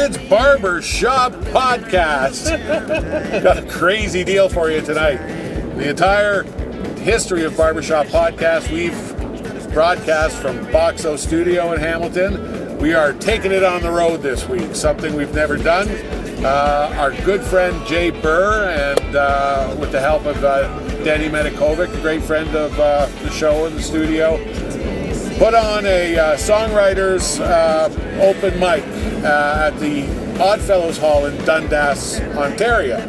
It's Barber Shop Podcast. Got a crazy deal for you tonight. The entire history of Barbershop Podcast, we've broadcast from BOXO Studio in Hamilton. We are taking it on the road this week, something we've never done. Our good friend Jay Burr, and with the help of Danny Medakovic, a great friend of the show in the studio, put on a songwriters open mic at the Oddfellows Hall in Dundas, Ontario.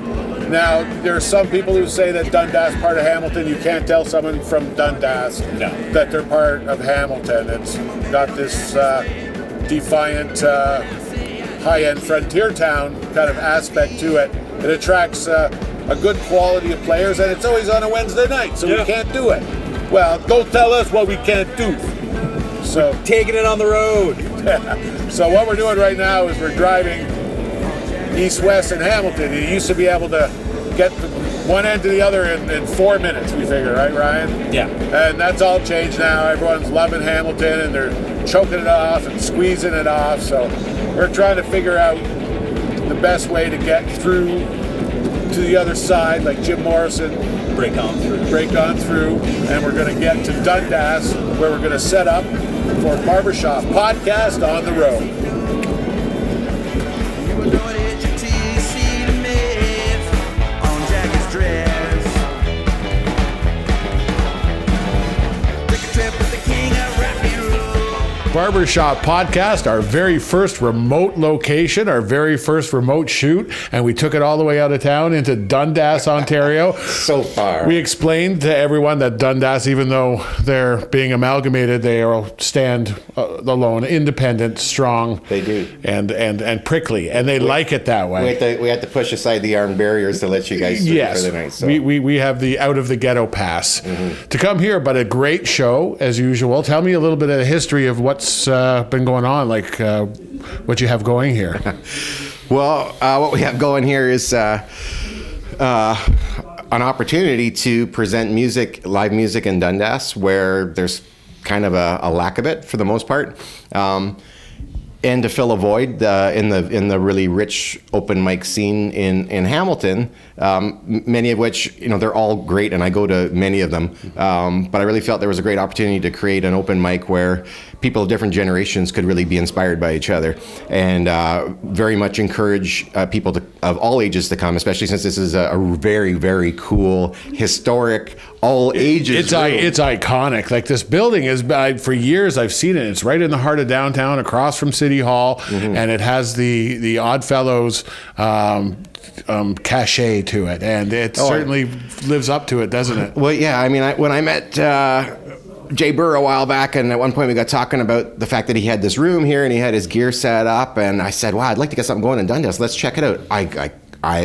Now, there are some people who say that Dundas part of Hamilton. You can't tell someone from Dundas that they're part of Hamilton. It's got this defiant, high-end frontier town kind of aspect to it. It attracts a good quality of players, and it's always on a Wednesday night, so we can't do it. Well, don't tell us what we can't do. So we're taking it on the road. So what we're doing right now is we're driving east-west in Hamilton. You used to be able to get from one end to the other in 4 minutes, we figure, right, Ryan? Yeah. And that's all changed now. Everyone's loving Hamilton, and they're choking it off and squeezing it off. So we're trying to figure out the best way to get through to the other side, like Jim Morrison. Break on through. And we're going to get to Dundas, where we're going to set up for Barbershop Podcast on the road. Barbershop Podcast, our very first remote location, our very first remote shoot, and we took it all the way out of town into Dundas, Ontario. So far. We explained to everyone that Dundas, even though they're being amalgamated, they all stand alone, independent, strong. They do. And prickly, and they like it that way. We had to push aside the armed barriers to let you guys through for the night. So. We have the out of the ghetto pass to come here, but a great show as usual. Tell me a little bit of the history of what's been going on, like what you have going here. Well, what we have going here is an opportunity to present music, live music in Dundas, where there's kind of a lack of it for the most part. And to fill a void in the really rich open mic scene in Hamilton, many of which, they're all great, and I go to many of them. But I really felt there was a great opportunity to create an open mic where people of different generations could really be inspired by each other, and very much encourage people of all ages to come, especially since this is a very, very cool, historic, all ages room. It's iconic. Like, this building is, for years I've seen it. It's right in the heart of downtown, across from City Hall, and it has the Oddfellows cachet to it, and it certainly lives up to it, doesn't it? Well, yeah. I mean, when I met Jay Burr a while back, and at one point we got talking about the fact that he had this room here and he had his gear set up, and I said, wow, I'd like to get something going in Dundas. Let's check it out.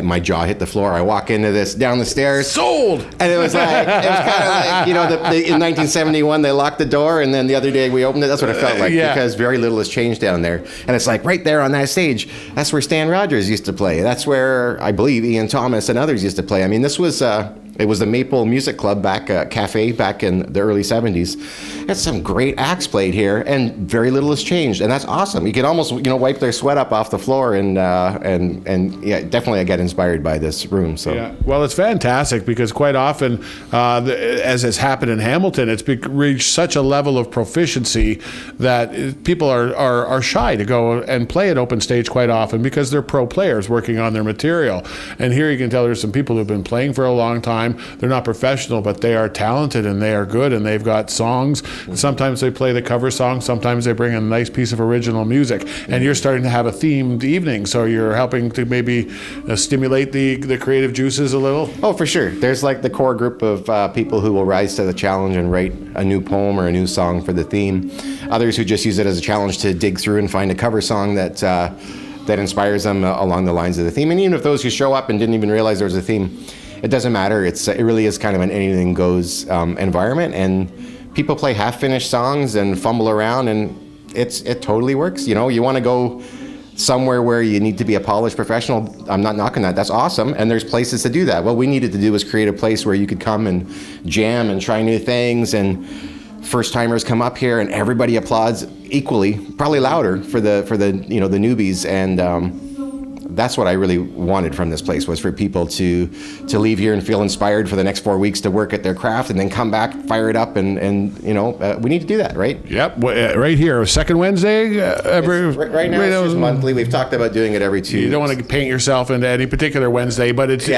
My jaw hit the floor. I walk into this, down the stairs. Sold! And it was kind of like, in 1971, they locked the door, and then the other day we opened it. That's what it felt like, because very little has changed down there. And it's like, right there on that stage, that's where Stan Rogers used to play. That's where, I believe, Ian Thomas and others used to play. I mean, this was... It was the Maple Music Club cafe back in the early 70s. Had some great acts played here, and very little has changed, and that's awesome. You can almost wipe their sweat up off the floor, and yeah, definitely I get inspired by this room. So yeah, well, it's fantastic because quite often, as has happened in Hamilton, it's reached such a level of proficiency that people are shy to go and play at open stage quite often because they're pro players working on their material. And here you can tell there's some people who've been playing for a long time. They're not professional, but they are talented and they are good, and they've got songs. Sometimes they play the cover song, sometimes they bring in a nice piece of original music, and you're starting to have a themed evening, so you're helping to maybe stimulate the creative juices a little. Oh, for sure. There's like the core group of people who will rise to the challenge and write a new poem or a new song for the theme. Others who just use it as a challenge to dig through and find a cover song that inspires them along the lines of the theme. And even if those who show up and didn't even realize there was a theme, it doesn't matter. It really is kind of an anything goes environment, and people play half-finished songs and fumble around, and it totally works. You want to go somewhere where you need to be a polished professional. I'm not knocking that. That's awesome, and there's places to do that. What we needed to do was create a place where you could come and jam and try new things and first timers come up here and everybody applauds equally, probably louder for the the newbies, and that's what I really wanted from this place, was for people to leave here and feel inspired for the next 4 weeks to work at their craft and then come back, fire it up, and we need to do that, right? Yep, right here, second Wednesday. Right now it's just monthly. We've talked about doing it every 2 weeks. You don't want to paint yourself into any particular Wednesday, but it's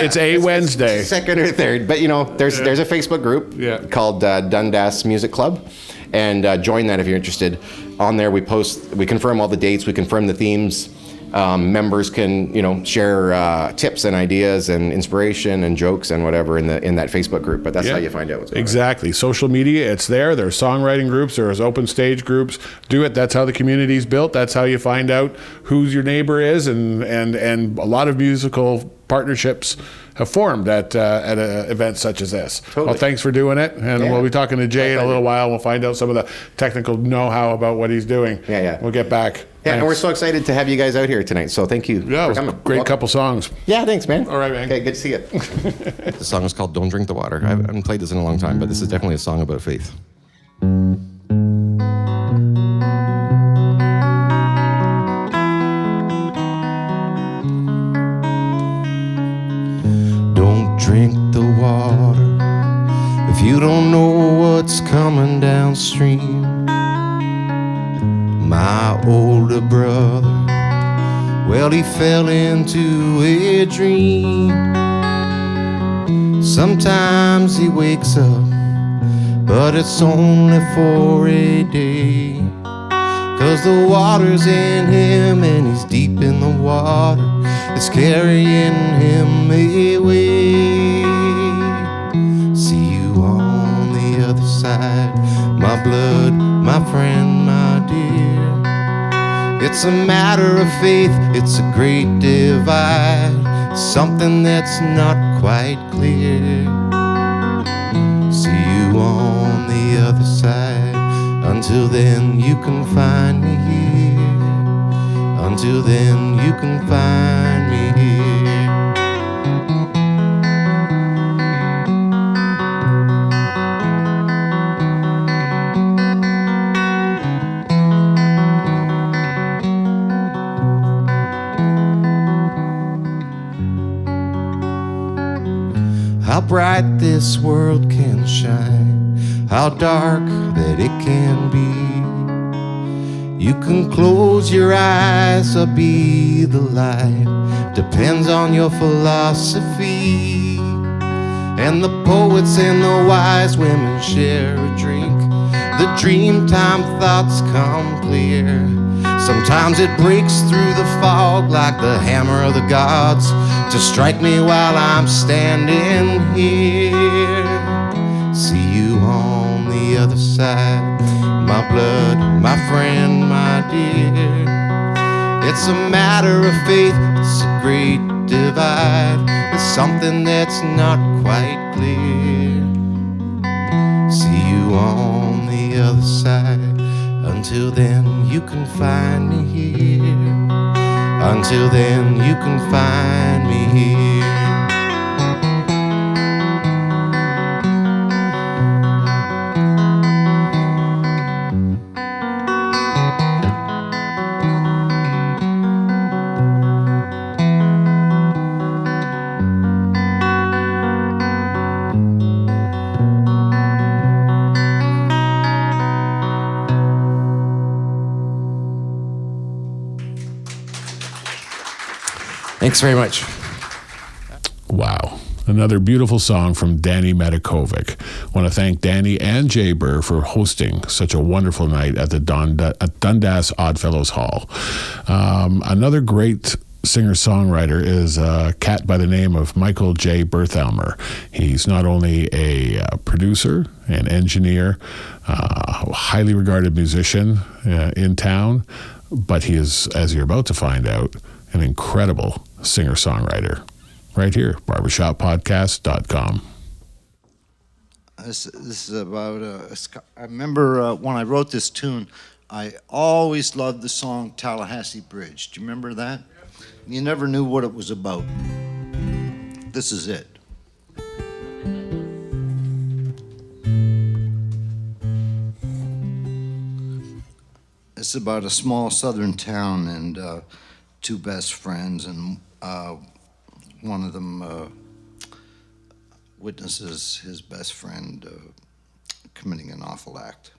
Wednesday. Second or third, but there's a Facebook group called Dundas Music Club, and join that if you're interested. On there we confirm all the dates, we confirm the themes. Members can share tips and ideas and inspiration and jokes and whatever in that Facebook group. But that's how you find out what's going on. Exactly. Social media, it's there. There's songwriting groups. There's open stage groups. Do it. That's how the community's built. That's how you find out who your neighbor is, and a lot of musical partnerships have formed at events such as this. Totally. Well, thanks for doing it, and we'll be talking to Jay in a little while. We'll find out some of the technical know-how about what he's doing. We'll get back. Yeah, and we're so excited to have you guys out here tonight. So thank you for coming. Great couple songs. Yeah, thanks, man. All right, man. Okay, good to see you. The song is called "Don't Drink the Water." I haven't played this in a long time, but this is definitely a song about faith. Don't drink the water if you don't know what's coming downstream. My older brother, well, he fell into a dream. Sometimes he wakes up, but it's only for a day. 'Cause the water's in him and he's deep in the water. It's carrying him away. See you on the other side, my blood, my friend, my dear. It's a matter of faith, it's a great divide, something that's not quite clear. See you on the other side, until then you can find me here. Until then you can find me here. How bright this world can shine, how dark that it can be. You can close your eyes or be the light, depends on your philosophy. And the poets and the wise women share a drink. The dreamtime thoughts come clear. Sometimes it breaks through the fog like the hammer of the gods to strike me while I'm standing here. See you on the other side, my blood, my friend, my dear. It's a matter of faith, it's a great divide. It's something that's not quite clear. See you on the other side. Until then, you can find me here. Until then, you can find me here. Thanks very much. Wow. Another beautiful song from Danny Medakovic. I want to thank Danny and Jay Burr for hosting such a wonderful night at the Dundas Oddfellows Hall. Another great singer-songwriter is a cat by the name of Michael J. Berthelmer. He's not only a producer and engineer, a highly regarded musician in town, but he is, as you're about to find out, an incredible singer-songwriter. Right here, barbershoppodcast.com. This is about, I remember when I wrote this tune, I always loved the song Tallahassee Bridge. Do you remember that? You never knew what it was about. This is it. This is about a small southern town and two best friends, and one of them witnesses his best friend committing an awful act.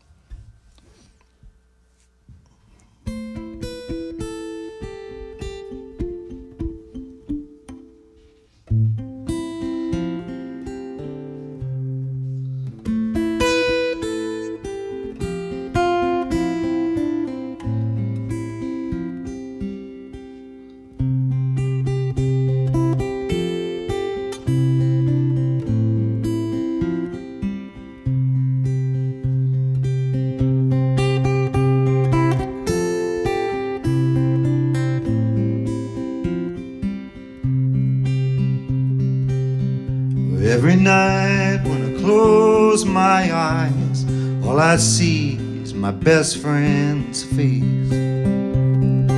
Every night when I close my eyes, all I see is my best friend's face. And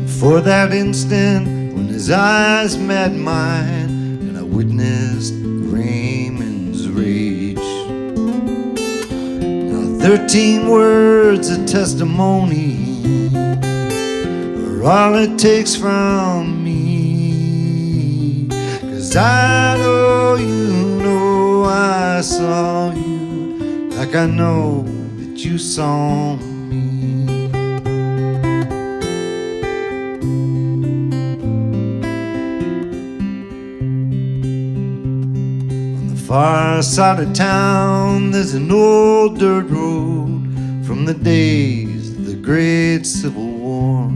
for that instant when his eyes met mine, and I witnessed Raymond's rage. Now 13 words of testimony are all it takes from me. 'Cause I know you know I saw you, like I know that you saw me. On the far side of town there's an old dirt road from the days of the great Civil War,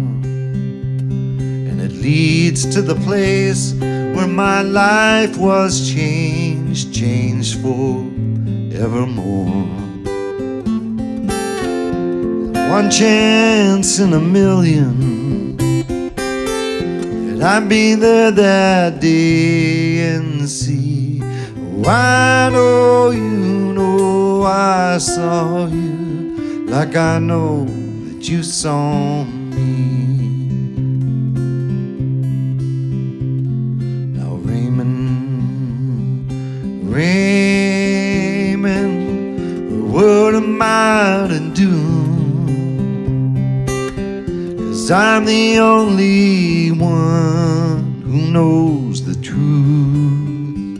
and it leads to the place where my life was changed forevermore. One chance in a million that I'd be there that day and see. Oh, I know you know I saw you, like I know that you saw me. Raymond, what am I to do? 'Cause I'm the only one who knows the truth.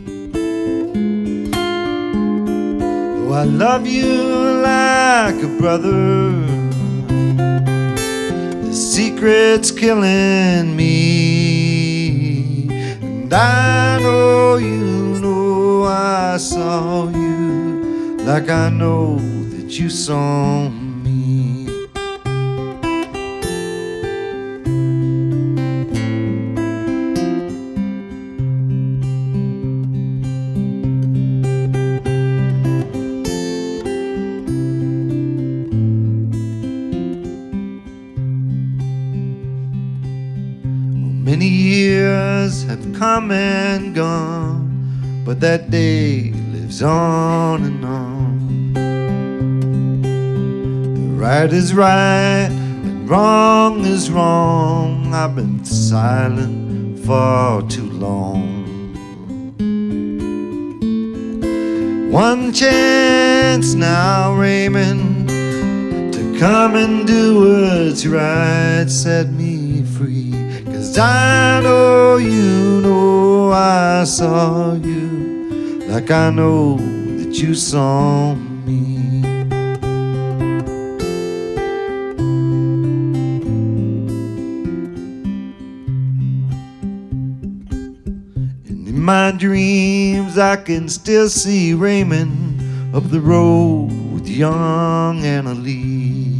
Though I love you like a brother, the secret's killing me. And I know you I saw you, like I know that you saw me. Many years have come and gone, but that day lives on and on. The right is right and wrong is wrong. I've been silent for too long. One chance now, Raymond, to come and do what's right. Set me free, 'cause I know you know I saw you, like I know that you saw me. And in my dreams I can still see Raymond up the road with young Anna Lee.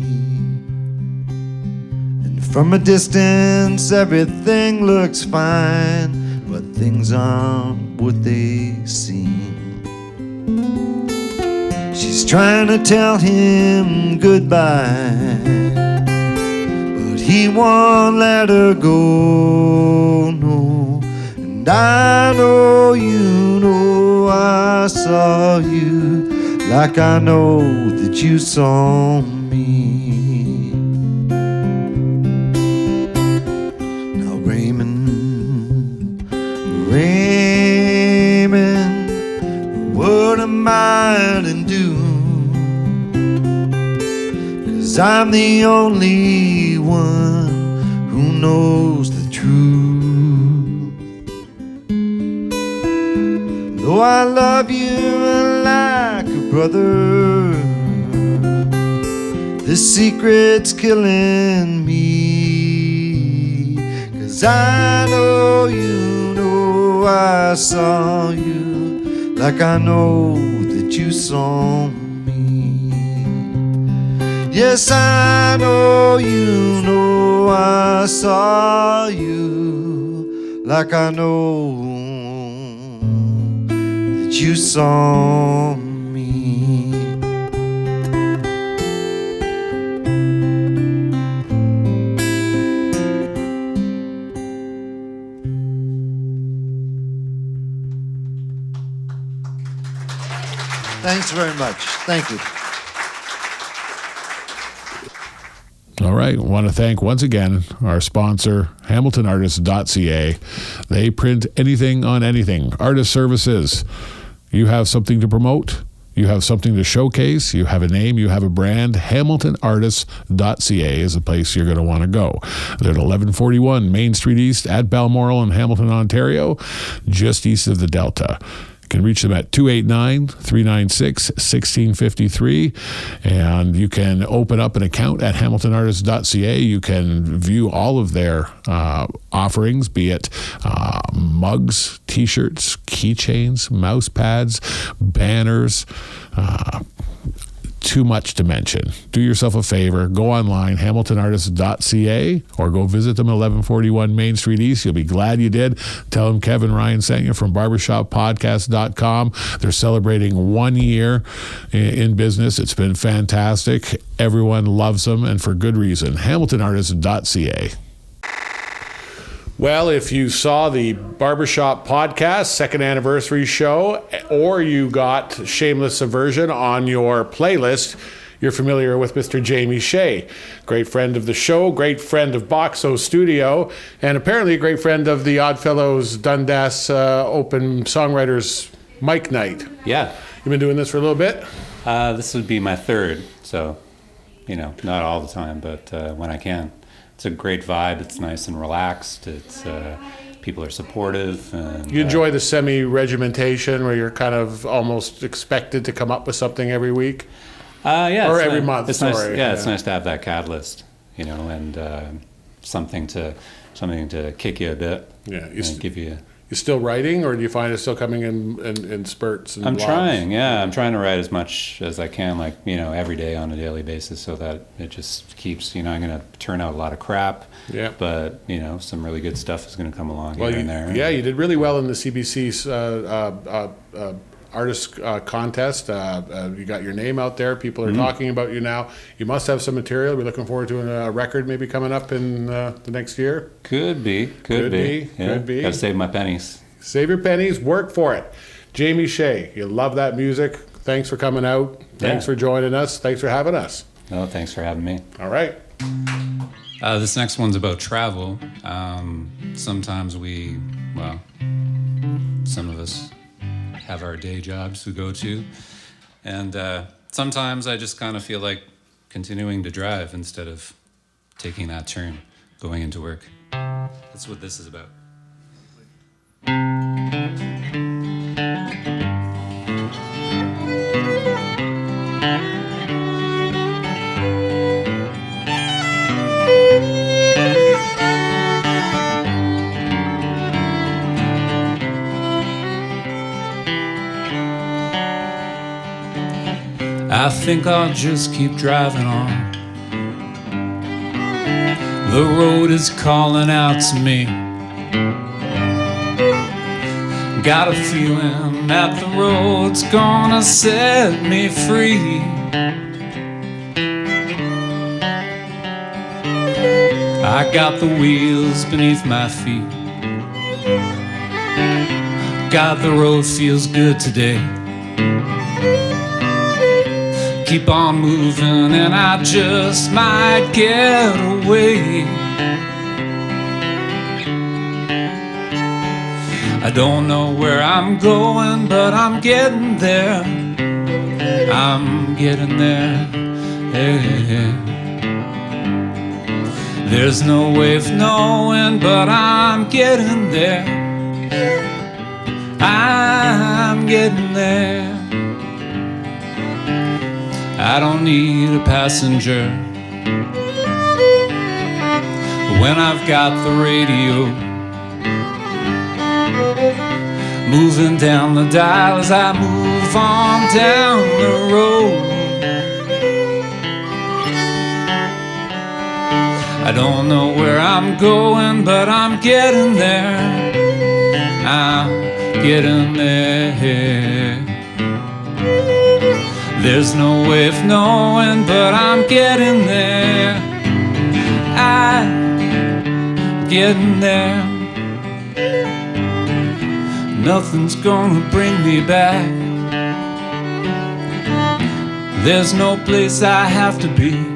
And from a distance everything looks fine, but things aren't what they seem. She's trying to tell him goodbye, but he won't let her go, no. And I know you know I saw you, like I know that you saw me. Now Raymond, what am I to do? 'Cause 'cause I'm the only one who knows the truth. Though I love you like a brother, this secret's killing me. 'Cause I know you know I saw you like I know that you saw me. Yes, I know you know I saw you like I know that you saw me. Thanks very much. Thank you. All right. Want to thank once again our sponsor, HamiltonArtists.ca. They print anything on anything. Artist services. You have something to promote. You have something to showcase. You have a name. You have a brand. HamiltonArtists.ca is the place you're going to want to go. They're at 1141 Main Street East at Balmoral in Hamilton, Ontario, just east of the Delta. You can reach them at 289-396-1653, and you can open up an account at HamiltonArtists.ca. You can view all of their offerings, be it mugs, T-shirts, keychains, mouse pads, banners, too much to mention. Do yourself a favor. Go online, HamiltonArtists.ca, or go visit them at 1141 Main Street East. You'll be glad you did. Tell them Kevin Ryan sent you from BarbershopPodcast.com. They're celebrating 1 year in business. It's been fantastic. Everyone loves them, and for good reason. HamiltonArtists.ca. Well, if you saw the Barbershop Podcast second anniversary show, or you got Shameless Subversion on your playlist, you're familiar with Mr. Jamie Shea. Great friend of the show, great friend of BOXO Studio, and apparently a great friend of the Oddfellows Dundas Open Songwriters Mic Night. Yeah. You've been doing this for a little bit? This would be my third, so, not all the time, but when I can. It's a great vibe. It's nice and relaxed. It's people are supportive. And, you enjoy the semi-regimentation where you're kind of almost expected to come up with something every week? Yeah. Or every month, it's sorry. Nice, yeah, it's nice to have that catalyst, and something to kick you a bit. Yeah. Give you... You still writing, or do you find it still coming in spurts? And I'm blocks? trying, yeah. I'm trying to write as much as I can, every day on a daily basis, so that it just keeps, I'm going to turn out a lot of crap, yeah. But, some really good stuff is going to come along well, here and there. Yeah, you did really well in the CBC's artist contest. You got your name out there. People are talking about you now. You must have some material. We're looking forward to a record maybe coming up in the next year. Could be. Could be. Got to save my pennies. Save your pennies. Work for it. Jamie Shea, you love that music. Thanks for coming out. Thanks for joining us. Thanks for having us. No, thanks for having me. All right. This next one's about travel. Sometimes some of us have our day jobs to go to, and sometimes I just kind of feel like continuing to drive instead of taking that turn, going into work. That's what this is about. I think I'll just keep driving on. The road is calling out to me. Got a feeling that the road's gonna set me free. I got the wheels beneath my feet. God, the road feels good today. Keep on moving and I just might get away. I don't know where I'm going, but I'm getting there. I'm getting there. Hey, hey, hey. There's no way of knowing, but I'm getting there. I'm getting there. I don't need a passenger when I've got the radio moving down the dial as I move on down the road. I don't know where I'm going, but I'm getting there. I'm getting there. There's no way of knowing, but I'm getting there. I'm getting there. Nothing's gonna bring me back. There's no place I have to be.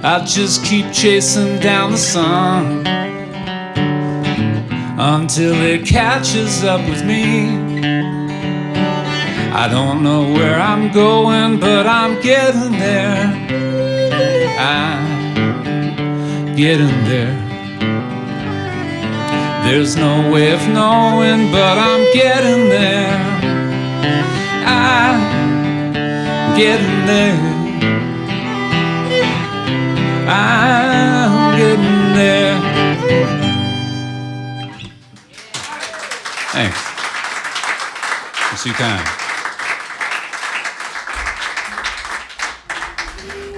I'll just keep chasing down the sun until it catches up with me. I don't know where I'm going, but I'm getting there. I'm getting there. There's no way of knowing, but I'm getting there. I'm getting there. I'm getting there. Thanks. Yes, you can.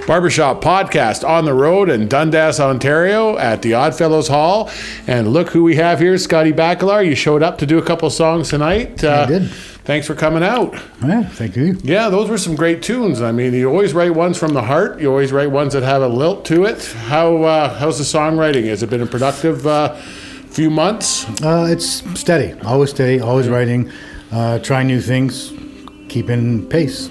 Barbershop Podcast on the road in Dundas, Ontario at the Oddfellows Hall. And look who we have here, Scotty Bacalar. You showed up to do a couple songs tonight. I did. Thanks for coming out. Yeah, thank you. Yeah, those were some great tunes. I mean, you always write ones from the heart. You always write ones that have a lilt to it. How's the songwriting? Has it been a productive few months? It's steady, always writing, trying new things, keeping pace.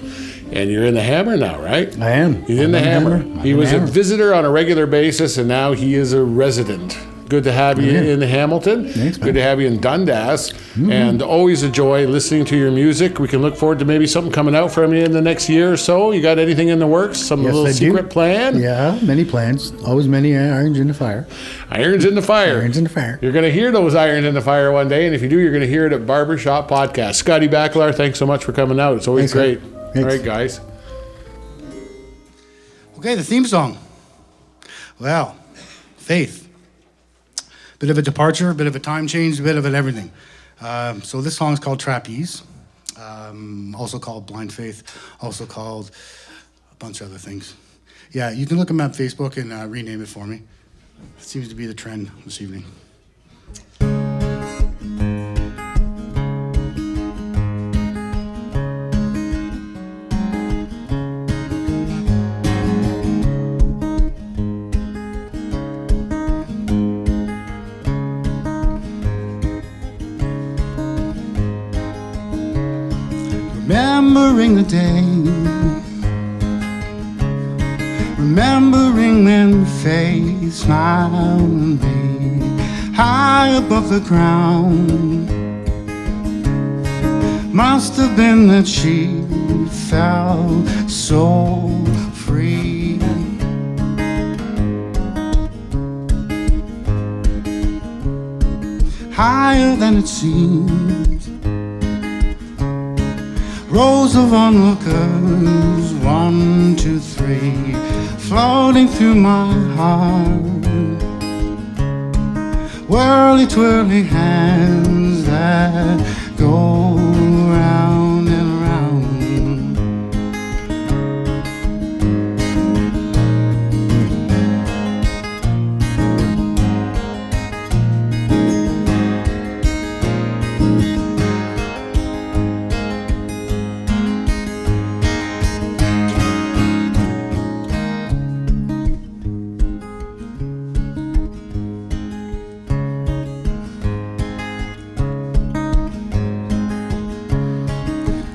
And you're in the Hammer now, right? I am. He's in the Hammer. He was a visitor on a regular basis, and now he is a resident. Good to have you in Hamilton. Thanks, man. Good to have you in Dundas. And always a joy listening to your music. We can look forward to maybe something coming out from you in the next year or so. You got anything in the works? Some Yes, little I secret do. plan? Yeah, many plans. Always many irons in the fire. Irons in the fire. Irons in the fire. You're going to hear those irons in the fire one day, and if you do, you're going to hear it at Barbershop Podcast. Scotty Bacalar, thanks so much for coming out. It's always Thanks, great. man. All Thanks. right, guys. Okay, the theme song. Well, faith. Bit of a departure, bit of a time change, a bit of an everything. So this song is called Trapeze, also called Blind Faith, also called a bunch of other things. Yeah, you can look them up on Facebook and rename it for me. It seems to be the trend this evening. Remembering the day, remembering when faith smiled and made high above the ground. Must have been that she felt so free. Higher than it seemed. Rows of onlookers, 1, 2, 3, floating through my heart. Whirly, twirly hands that go round and round.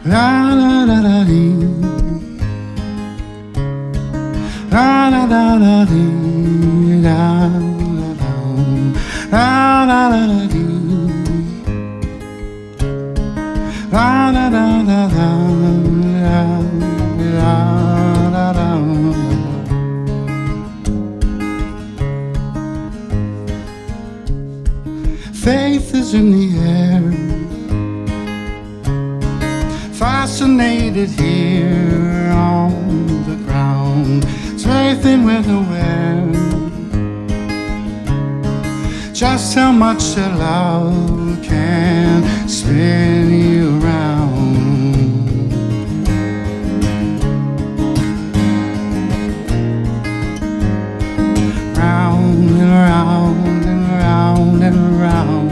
La la la la dee, la la la la dee, la la la la la dee, la la la la la la la la. fascinated here on the ground, strafing with the wind. Just how much a love can spin you around. Round and round and round and round,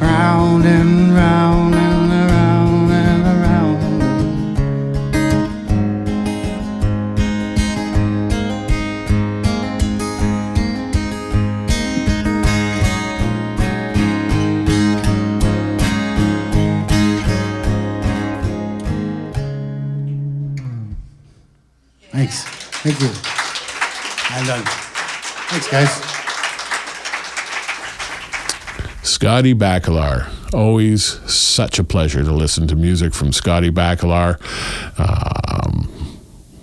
round and round and around and around. Thanks. Thank you. I'm done. Thanks, guys. Scotty Bakalar. Always such a pleasure to listen to music from Scotty Bakalar.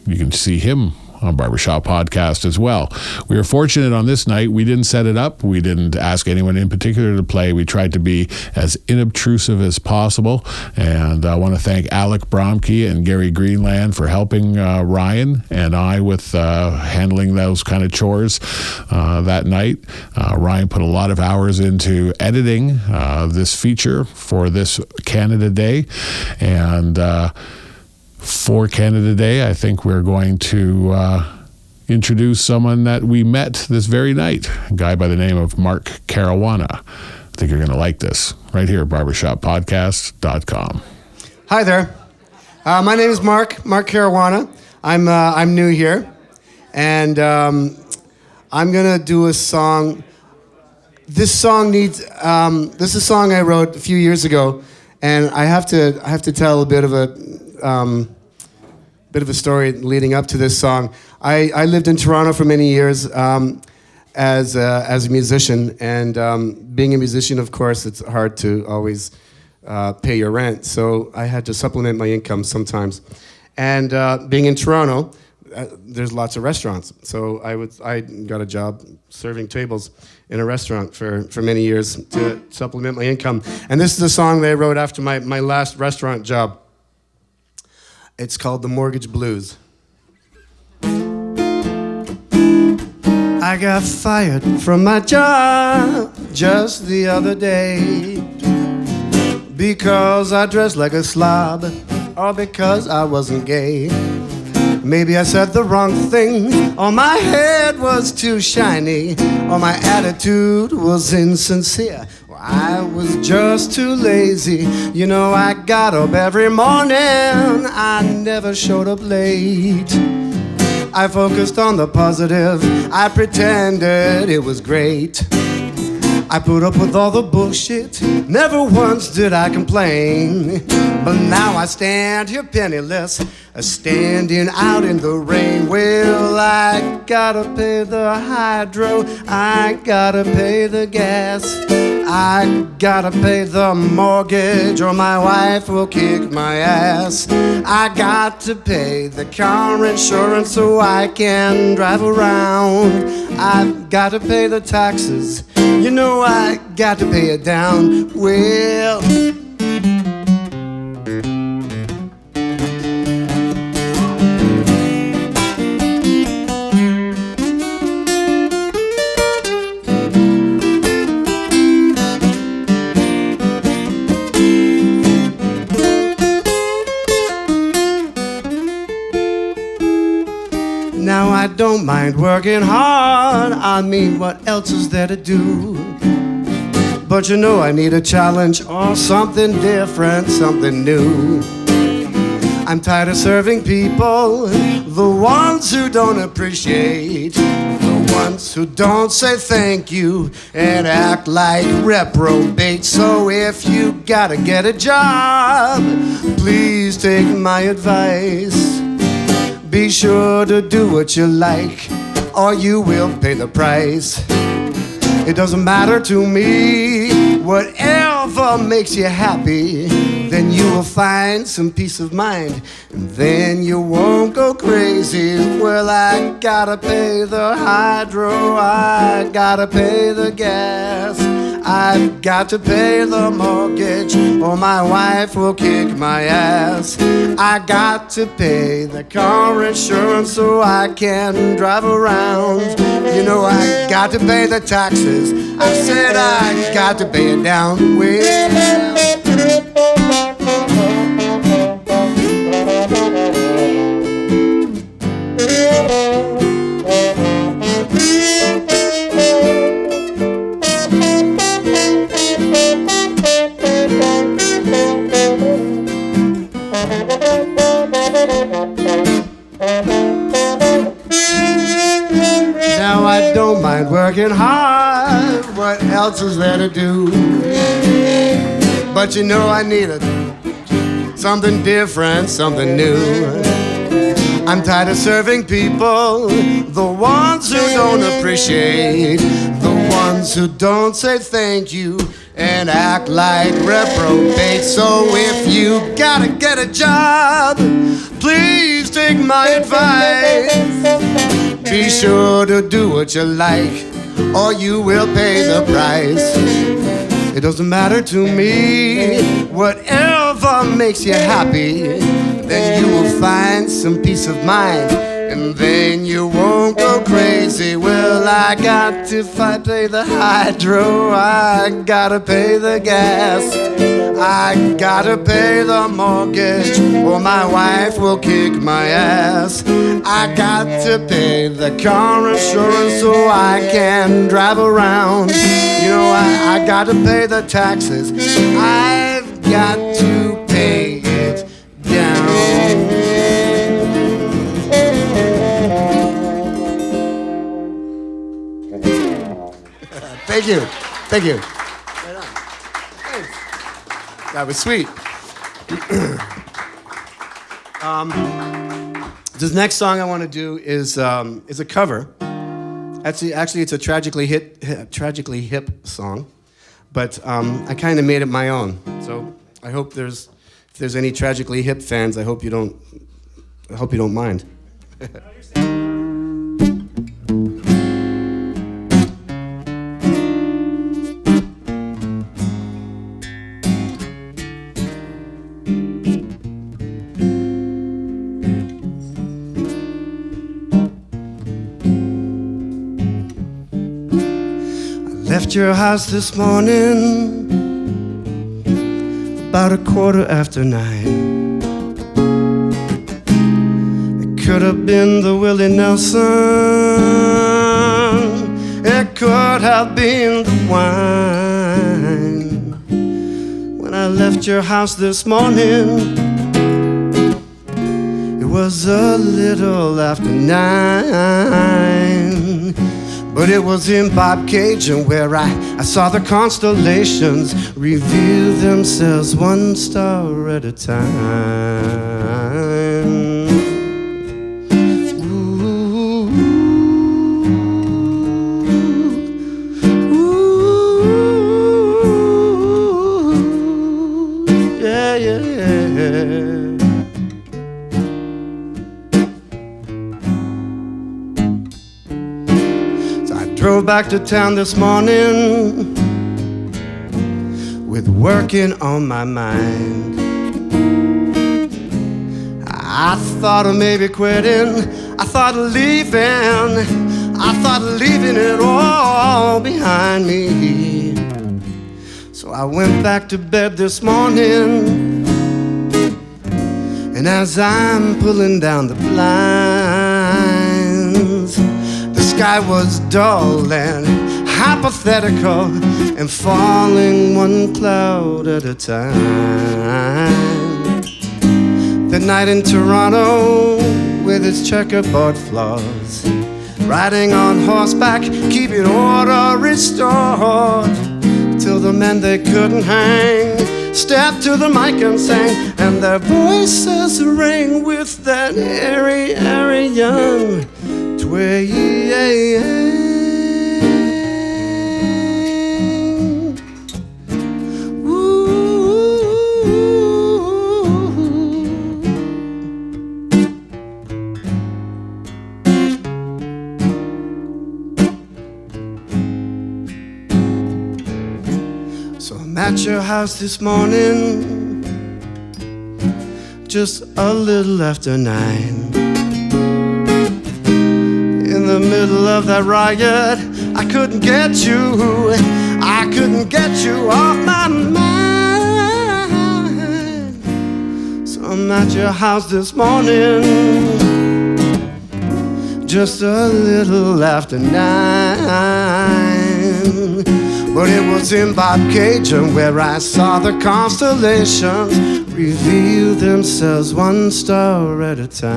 You can see him on Barbershop Podcast as well. We were fortunate on this night. We didn't set it up. We didn't ask anyone in particular to play. We tried to be as inobtrusive as possible. And I want to thank Alec Bromke and Gary Greenland for helping Ryan and I with handling those kind of chores that night. Ryan put a lot of hours into editing this feature for this Canada Day. And for Canada Day, I think we're going to introduce someone that we met this very night, a guy by the name of Mark Caruana. I think you're going to like this right here at barbershoppodcast.com. Hi there. My name is Mark Caruana. I'm new here, and I'm going to do a song. This song needs. This is a song I wrote a few years ago, and I have to tell a bit of a story leading up to this song. I lived in Toronto for many years as a musician, and being a musician, of course, it's hard to always pay your rent. So I had to supplement my income sometimes. And being in Toronto, there's lots of restaurants. So I got a job serving tables in a restaurant for many years to supplement my income. And this is a song that I wrote after my last restaurant job. It's called The Mortgage Blues. I got fired from my job just the other day because I dressed like a slob or because I wasn't gay. Maybe I said the wrong thing, or my head was too shiny, or my attitude was insincere. I was just too lazy. You know, I got up every morning. I never showed up late. I focused on the positive. I pretended it was great. I put up with all the bullshit. Never once did I complain. But now I stand here penniless, standing out in the rain. Well, I gotta pay the hydro, I gotta pay the gas, I gotta pay the mortgage or my wife will kick my ass. I got to pay the car insurance so I can drive around. I've got to pay the taxes, you know I got to pay it down. Well, now I don't mind working hard. I mean, what else is there to do? But you know I need a challenge or something different, something new. I'm tired of serving people, the ones who don't appreciate, the ones who don't say thank you and act like reprobates. So if you gotta get a job, please take my advice. Be sure to do what you like, or you will pay the price. It doesn't matter to me, whatever makes you happy, then you will find some peace of mind, and then you won't go crazy. Well, I gotta pay the hydro, I gotta pay the gas, I've got to pay the mortgage or my wife will kick my ass. I got to pay the car insurance so I can drive around. You know I got to pay the taxes. I said I got to pay it down. Way down. Now I don't mind working hard. What else is there to do? But you know I need something different, something new. I'm tired of serving people, the ones who don't appreciate, the ones who don't say thank you and act like reprobates. So if you gotta get a job, please take my advice. Be sure to do what you like, or you will pay the price. It doesn't matter to me, whatever makes you happy, then you will find some peace of mind, and then you won't go crazy. Well, I got to pay the hydro, I gotta pay the gas, I gotta pay the mortgage, or my wife will kick my ass. I got to pay the car insurance so I can drive around. You know, I gotta pay the taxes. I've got to pay it down. Thank you. Thank you. Right on. Thanks. That was sweet. This next song I want to do is a cover. Actually, it's a tragically hip song, but I kind of made it my own. So I hope if there's any tragically hip fans, I hope you don't mind. Left your house this morning about 9:15. It could have been the Willie Nelson, it could have been the wine. When I left your house this morning, it was a little after 9. But it was in Bob Cajun where I saw the constellations reveal themselves one star at a time. Ooh, ooh, yeah, yeah, yeah. Drove back to town this morning with working on my mind. I thought of maybe quitting, I thought of leaving it all behind me. So I went back to bed this morning, and as I'm pulling down the blinds, the sky was dull and hypothetical and falling one cloud at a time. The night in Toronto with its checkerboard floors, riding on horseback, keeping order restored, till the men they couldn't hang stepped to the mic and sang, and their voices rang with that airy, airy young twang. at your house this morning, just a little after 9. In the middle of that riot, I couldn't get you, I couldn't get you off my mind. So I'm at your house this morning, just a little after 9. But it was in Bobcaygeon where I saw the constellations reveal themselves one star at a time.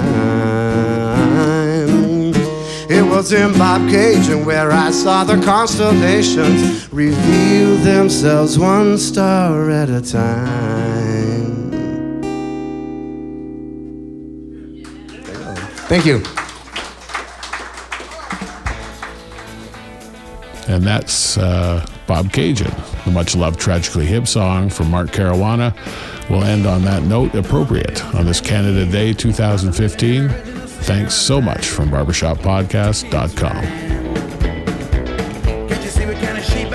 It was in Bobcaygeon where I saw the constellations reveal themselves one star at a time. Thank you. And that's Bobcaygeon, the much-loved Tragically Hip song from Mark Caruana. We'll end on that note, appropriate, on this Canada Day 2015. Thanks so much from barbershoppodcast.com. Can't you see what kind of sheep